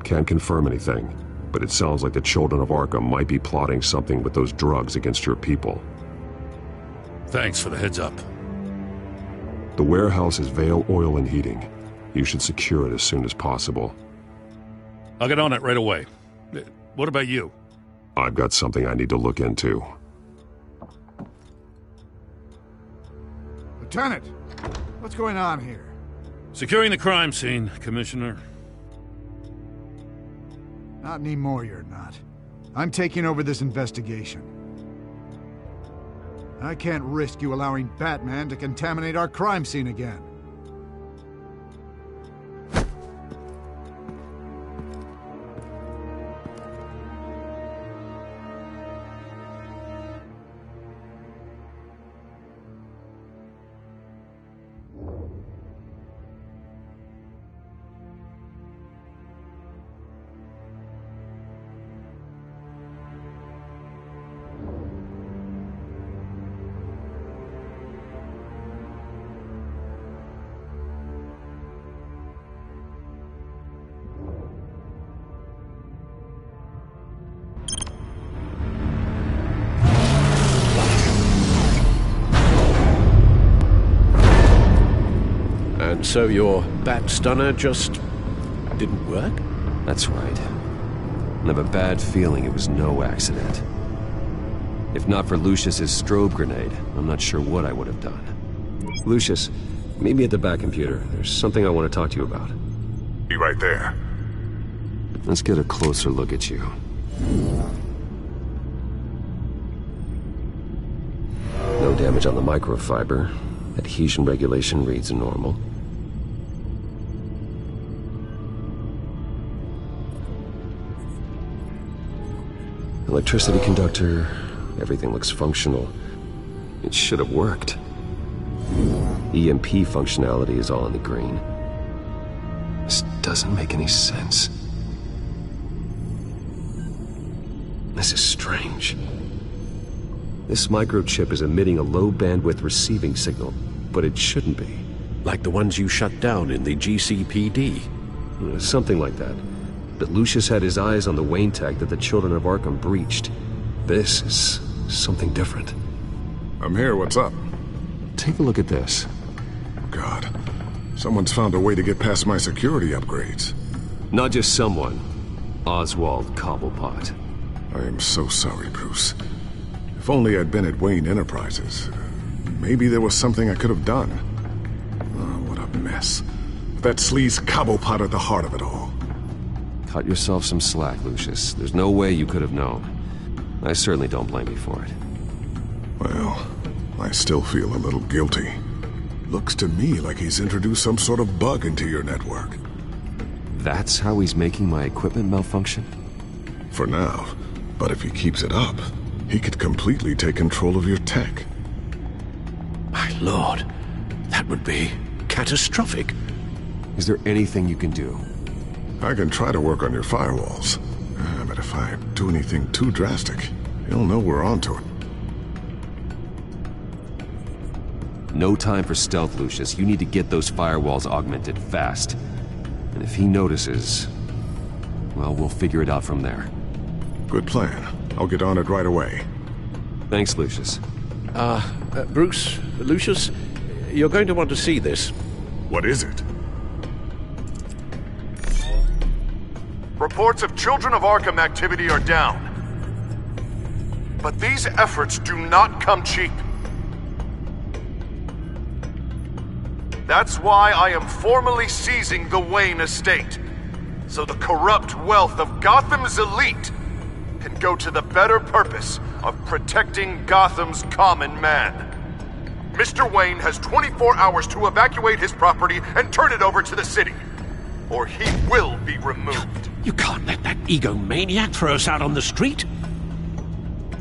Can't confirm anything, but it sounds like the children of Arkham might be plotting something with those drugs against your people. Thanks for the heads up. The warehouse is Vale Oil and Heating. You should secure it as soon as possible. I'll get on it right away. What about you? I've got something I need to look into. Lieutenant, what's going on here? Securing the crime scene, Commissioner. Not anymore, you're not. I'm taking over this investigation. I can't risk you allowing Batman to contaminate our crime scene again. And so your bat stunner just didn't work? That's right. I have a bad feeling it was no accident. If not for Lucius's strobe grenade, I'm not sure what I would have done. Lucius, meet me at the back computer. There's something I want to talk to you about. Be right there. Let's get a closer look at you. No damage on the microfiber. Adhesion regulation reads normal. Electricity conductor, everything looks functional. It should have worked. EMP functionality is all in the green. This doesn't make any sense. This is strange. This microchip is emitting a low-bandwidth receiving signal, but it shouldn't be. Like the ones you shut down in the GCPD? Something like that. But Lucius had his eyes on the Wayne tech that the children of Arkham breached. This is something different. I'm here, what's up? Take a look at this. God, someone's found a way to get past my security upgrades. Not just someone. Oswald Cobblepot. I am so sorry, Bruce. If only I'd been at Wayne Enterprises. Maybe there was something I could have done. Oh, what a mess. That sleaze Cobblepot at the heart of it all. Cut yourself some slack, Lucius. There's no way you could have known. I certainly don't blame you for it. Well, I still feel a little guilty. Looks to me like he's introduced some sort of bug into your network. That's how he's making my equipment malfunction? For now. But if he keeps it up, he could completely take control of your tech. My lord, that would be catastrophic. Is there anything you can do? I can try to work on your firewalls. But if I do anything too drastic, he'll know we're onto it. No time for stealth, Lucius. You need to get those firewalls augmented fast. And if he notices, well, we'll figure it out from there. Good plan. I'll get on it right away. Thanks, Lucius. Bruce, Lucius, you're going to want to see this. What is it? Reports of Children of Arkham activity are down. But these efforts do not come cheap. That's why I am formally seizing the Wayne estate, so the corrupt wealth of Gotham's elite can go to the better purpose of protecting Gotham's common man. Mr. Wayne has 24 hours to evacuate his property and turn it over to the city, or he will be removed. You can't let that egomaniac throw us out on the street.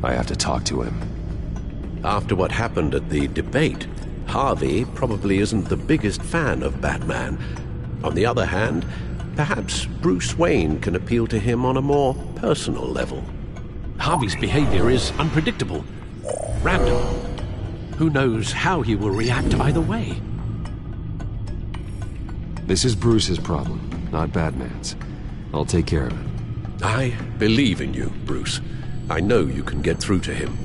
I have to talk to him. After what happened at the debate, Harvey probably isn't the biggest fan of Batman. On the other hand, perhaps Bruce Wayne can appeal to him on a more personal level. Harvey's behavior is unpredictable, random. Who knows how he will react either way? This is Bruce's problem, not Batman's. I'll take care of it. I believe in you, Bruce. I know you can get through to him.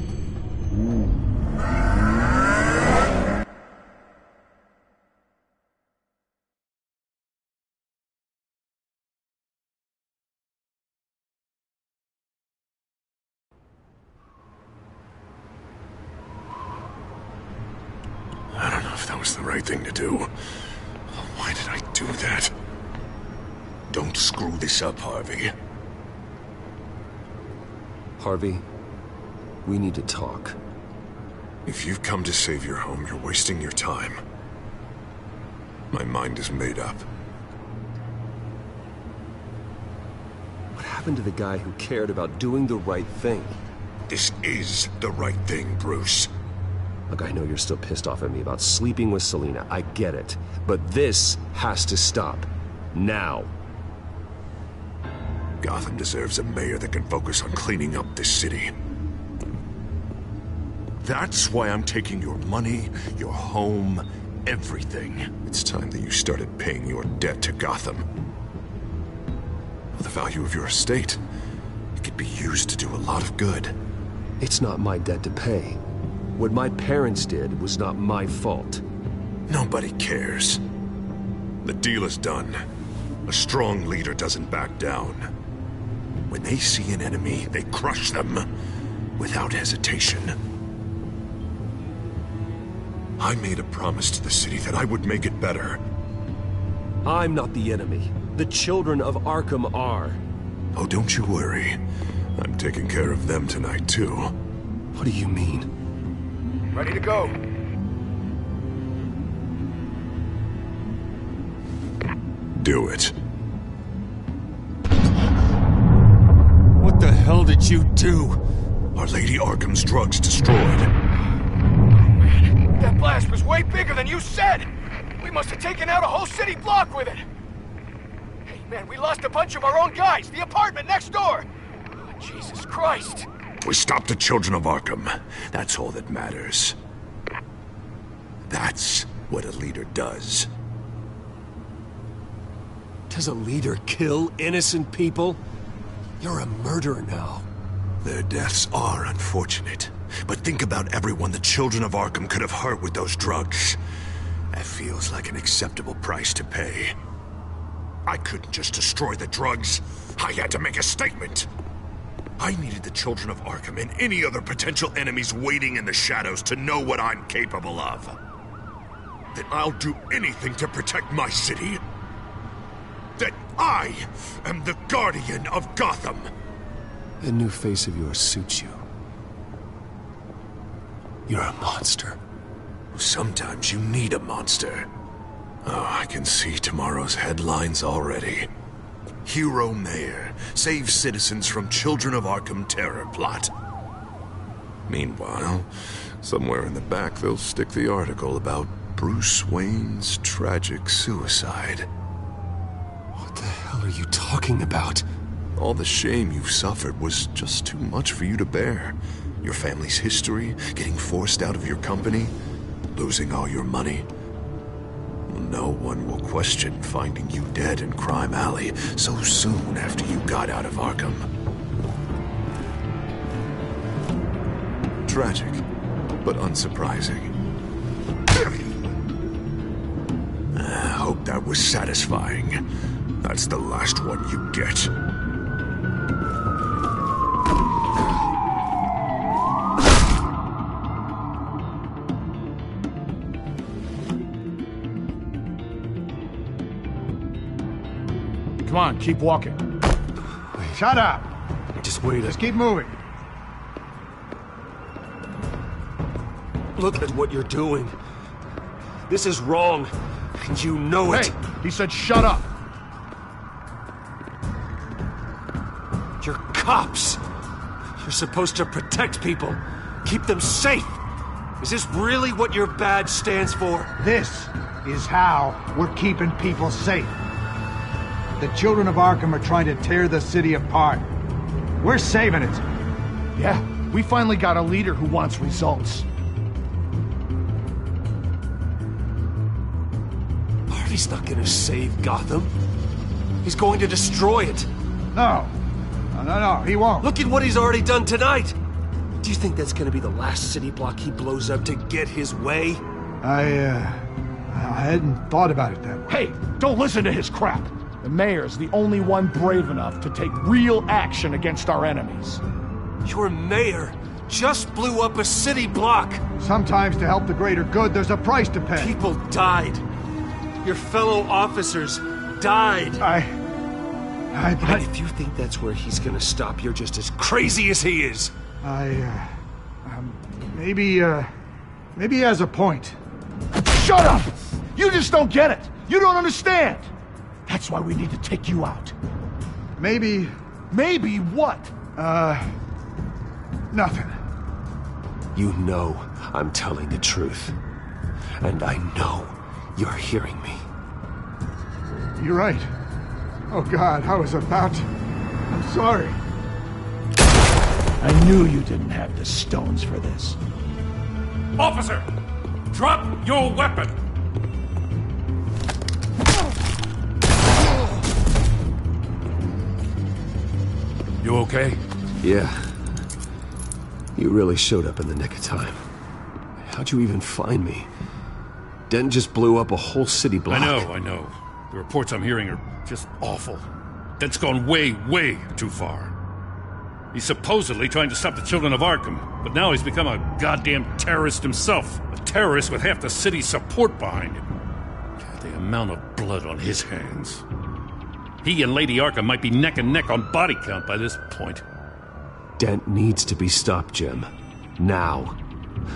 I don't know if that was the right thing to do. Why did I do that? Don't screw this up, Harvey. Harvey, we need to talk. If you've come to save your home, you're wasting your time. My mind is made up. What happened to the guy who cared about doing the right thing? This is the right thing, Bruce. Look, I know you're still pissed off at me about sleeping with Selina. I get it. But this has to stop. Now. Gotham deserves a mayor that can focus on cleaning up this city. That's why I'm taking your money, your home, everything. It's time that you started paying your debt to Gotham. For the value of your estate, it could be used to do a lot of good. It's not my debt to pay. What my parents did was not my fault. Nobody cares. The deal is done. A strong leader doesn't back down. When they see an enemy, they crush them without hesitation. I made a promise to the city that I would make it better. I'm not the enemy. The children of Arkham are. Oh, don't you worry. I'm taking care of them tonight, too. What do you mean? Ready to go. Do it. What the hell did you do? Our Lady Arkham's drugs destroyed. That blast was way bigger than you said! We must have taken out a whole city block with it! Hey, man, we lost a bunch of our own guys! The apartment next door! Oh, Jesus Christ! We stopped the Children of Arkham. That's all that matters. That's what a leader does. Does a leader kill innocent people? You're a murderer now. Their deaths are unfortunate. But think about everyone the Children of Arkham could have hurt with those drugs. That feels like an acceptable price to pay. I couldn't just destroy the drugs. I had to make a statement. I needed the Children of Arkham and any other potential enemies waiting in the shadows to know what I'm capable of. That I'll do anything to protect my city. That I am the guardian of Gotham. The new face of yours suits you. You're a monster. Sometimes you need a monster. Oh, I can see tomorrow's headlines already. Hero Mayor saves citizens from Children of Arkham terror plot. Meanwhile, somewhere in the back they'll stick the article about Bruce Wayne's tragic suicide. What the hell are you talking about? All the shame you've suffered was just too much for you to bear. Your family's history, getting forced out of your company, losing all your money. No one will question finding you dead in Crime Alley so soon after you got out of Arkham. Tragic, but unsurprising. I hope that was satisfying. That's the last one you get. Come on, keep walking. Shut up! Just wait. Just keep moving. Look at what you're doing. This is wrong. And you know it. Hey, he said shut up. You're cops. You're supposed to protect people. Keep them safe. Is this really what your badge stands for? This is how we're keeping people safe. The children of Arkham are trying to tear the city apart. We're saving it. Yeah, we finally got a leader who wants results. Harvey's not gonna save Gotham. He's going to destroy it. No, he won't. Look at what he's already done tonight. Do you think that's gonna be the last city block he blows up to get his way? I hadn't thought about it that way. Hey, don't listen to his crap. The mayor's the only one brave enough to take real action against our enemies. Your mayor just blew up a city block. Sometimes to help the greater good, there's a price to pay. People died. Your fellow officers died. But if you think that's where he's gonna stop, you're just as crazy as he is. Maybe he has a point. Shut up! You just don't get it. You don't understand. That's why we need to take you out. Maybe what? Nothing. You know I'm telling the truth. And I know you're hearing me. You're right. Oh God, I was about to... I'm sorry. I knew you didn't have the stones for this. Officer! Drop your weapon! You okay? Yeah. You really showed up in the nick of time. How'd you even find me? Dent just blew up a whole city block. I know. The reports I'm hearing are just awful. Dent's gone way, way too far. He's supposedly trying to stop the children of Arkham, but now he's become a goddamn terrorist himself. A terrorist with half the city's support behind him. God, the amount of blood on his hands. He and Lady Arkham might be neck and neck on body count by this point. Dent needs to be stopped, Jim. Now.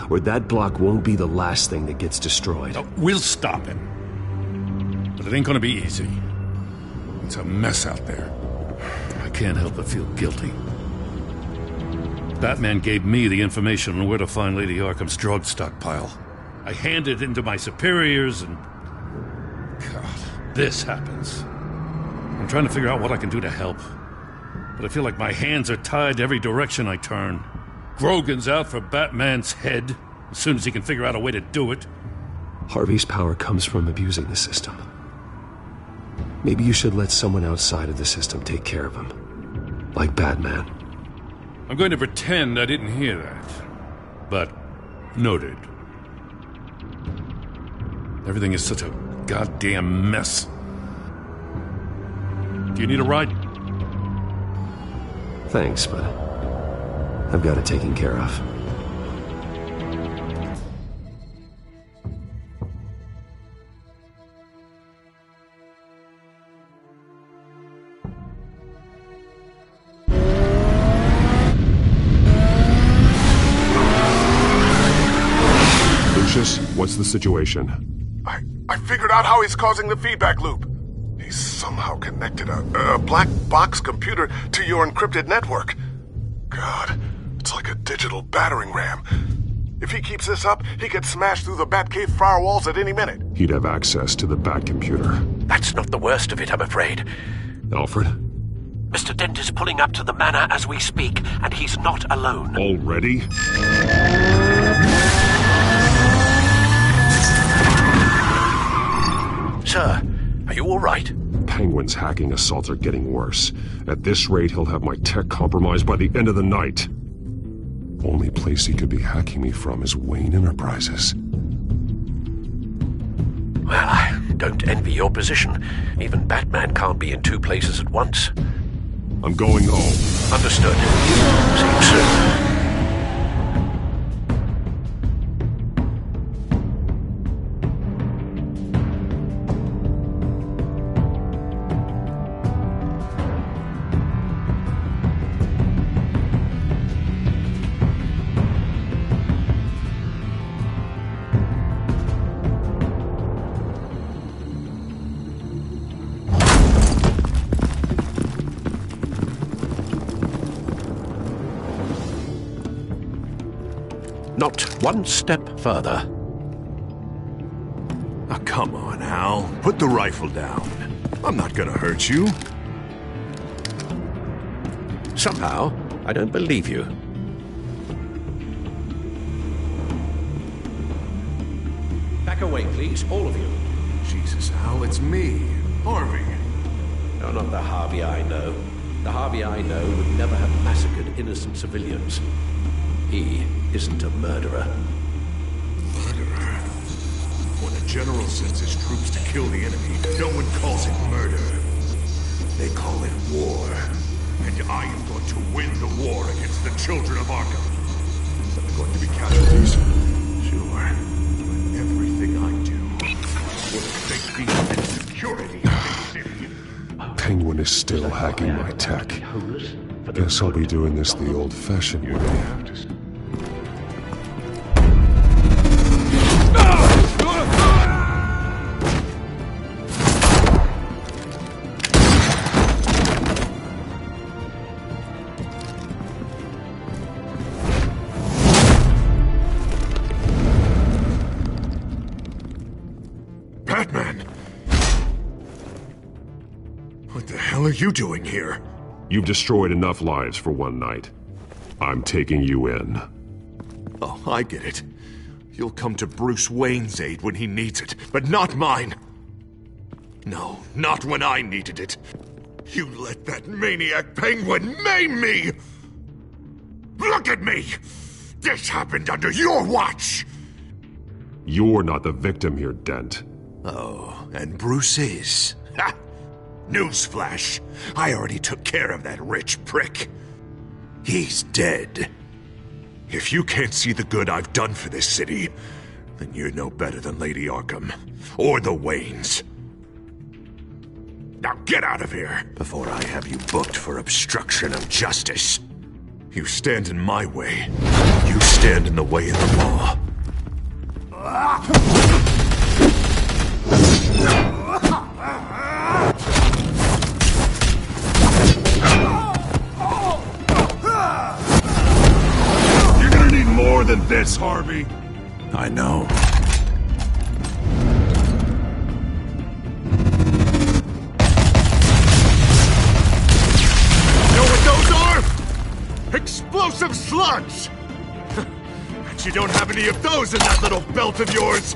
Or that block won't be the last thing that gets destroyed. We'll stop him. But it ain't gonna be easy. It's a mess out there. I can't help but feel guilty. Batman gave me the information on where to find Lady Arkham's drug stockpile. I handed it into my superiors and... God, this happens. I'm trying to figure out what I can do to help. But I feel like my hands are tied every direction I turn. Grogan's out for Batman's head, as soon as he can figure out a way to do it. Harvey's power comes from abusing the system. Maybe you should let someone outside of the system take care of him. Like Batman. I'm going to pretend I didn't hear that. But, noted. Everything is such a goddamn mess. Do you need a ride? Thanks, but I've got it taken care of. Francis, what's the situation? I figured out how he's causing the feedback loop. He's somehow connected a black box computer to your encrypted network. God, it's like a digital battering ram. If he keeps this up, he could smash through the Batcave firewalls at any minute. He'd have access to the Bat computer. That's not the worst of it, I'm afraid. Alfred? Mr. Dent is pulling up to the manor as we speak, and he's not alone. Already? Sir, are you all right? Penguin's hacking assaults are getting worse. At this rate, he'll have my tech compromised by the end of the night. Only place he could be hacking me from is Wayne Enterprises. Well, I don't envy your position. Even Batman can't be in two places at once. I'm going home. Understood. See you soon. Not one step further. Oh, come on, Hal. Put the rifle down. I'm not gonna hurt you. Somehow, I don't believe you. Back away, please, all of you. Jesus, Hal, it's me, Harvey. No, not the Harvey I know. The Harvey I know would never have massacred innocent civilians. He isn't a murderer. Murderer? When a general sends his troops to kill the enemy, no one calls it murder. They call it war. And I am going to win the war against the children of Arkham. There are going to be casualties. Sure. But everything I do will affect peace and security of this city. Penguin is still hacking my tech. Guess I'll be doing this the old-fashioned way. Batman! What the hell are you doing here? You've destroyed enough lives for one night. I'm taking you in. Oh, I get it. You'll come to Bruce Wayne's aid when he needs it, but not mine. No, not when I needed it. You let that maniac Penguin maim me! Look at me! This happened under your watch! You're not the victim here, Dent. Oh, and Bruce is. Ha! Newsflash. I already took care of that rich prick. He's dead. If you can't see the good I've done for this city, then you're no better than Lady Arkham. Or the Waynes. Now get out of here, before I have you booked for obstruction of justice. You stand in my way. You stand in the way of the law. You're gonna need more than this, Harvey. I know. Know what those are? Explosive slugs! Bet you don't have any of those in that little belt of yours!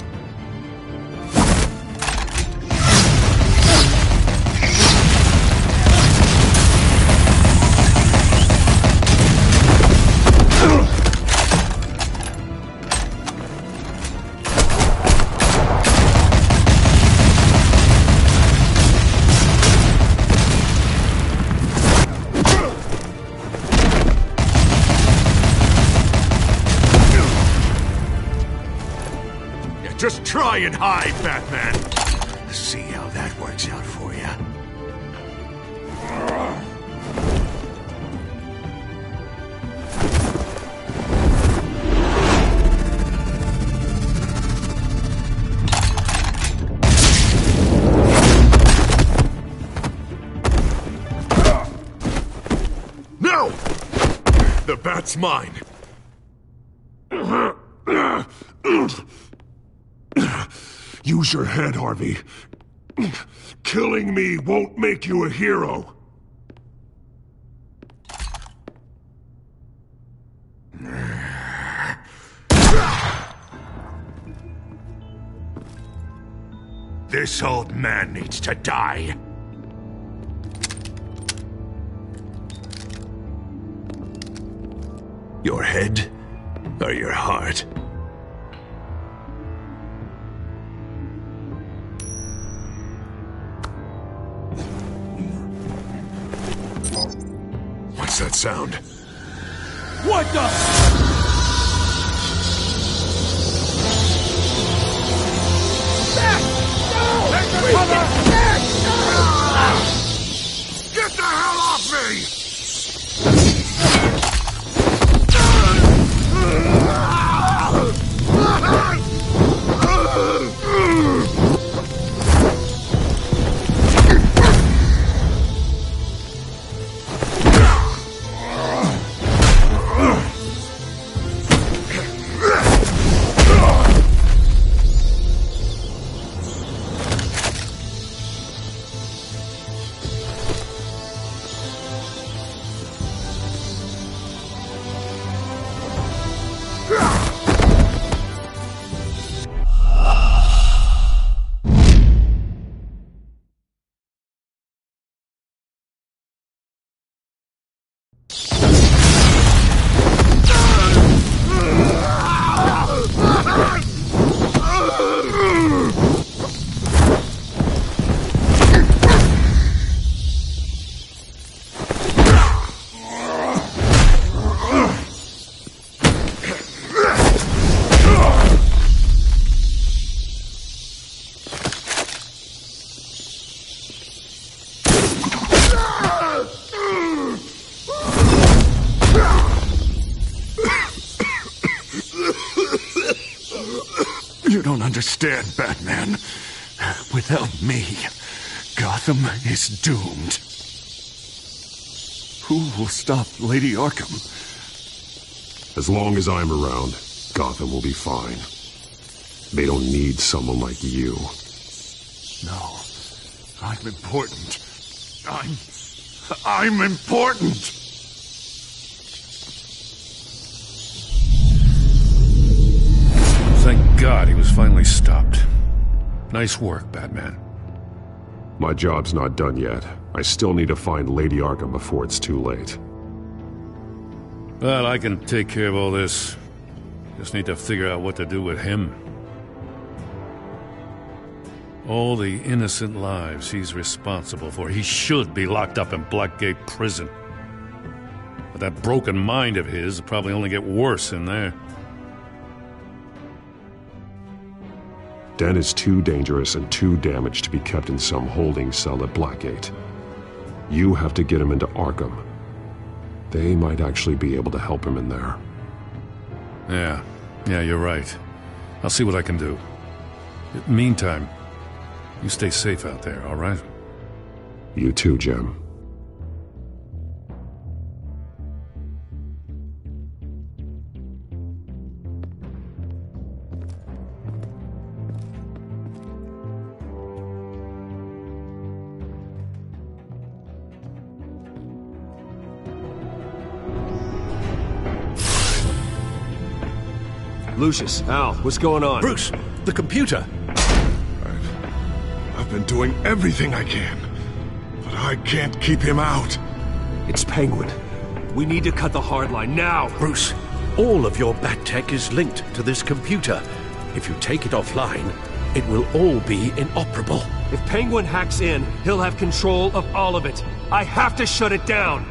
Just try and hide, Batman. See how that works out for you. The bat's mine. Use your head, Harvey. Killing me won't make you a hero. This old man needs to die. Your head or your heart? What's that sound? What the? Get the hell off me! You don't understand, Batman. Without me, Gotham is doomed. Who will stop Lady Arkham? As long as I'm around, Gotham will be fine. They don't need someone like you. No. I'm important. I'm important! Thank God he was finally stopped. Nice work, Batman. My job's not done yet. I still need to find Lady Arkham before it's too late. Well, I can take care of all this. Just need to figure out what to do with him. All the innocent lives he's responsible for. He should be locked up in Blackgate Prison. But that broken mind of his will probably only get worse in there. Den is too dangerous and too damaged to be kept in some holding cell at Blackgate. You have to get him into Arkham. They might actually be able to help him in there. Yeah, you're right. I'll see what I can do. Meantime, you stay safe out there, all right? You too, Jim. Lucius, Al, what's going on? Bruce, the computer! I've been doing everything I can, but I can't keep him out. It's Penguin. We need to cut the hard line now! Bruce, all of your bat tech is linked to this computer. If you take it offline, it will all be inoperable. If Penguin hacks in, he'll have control of all of it. I have to shut it down!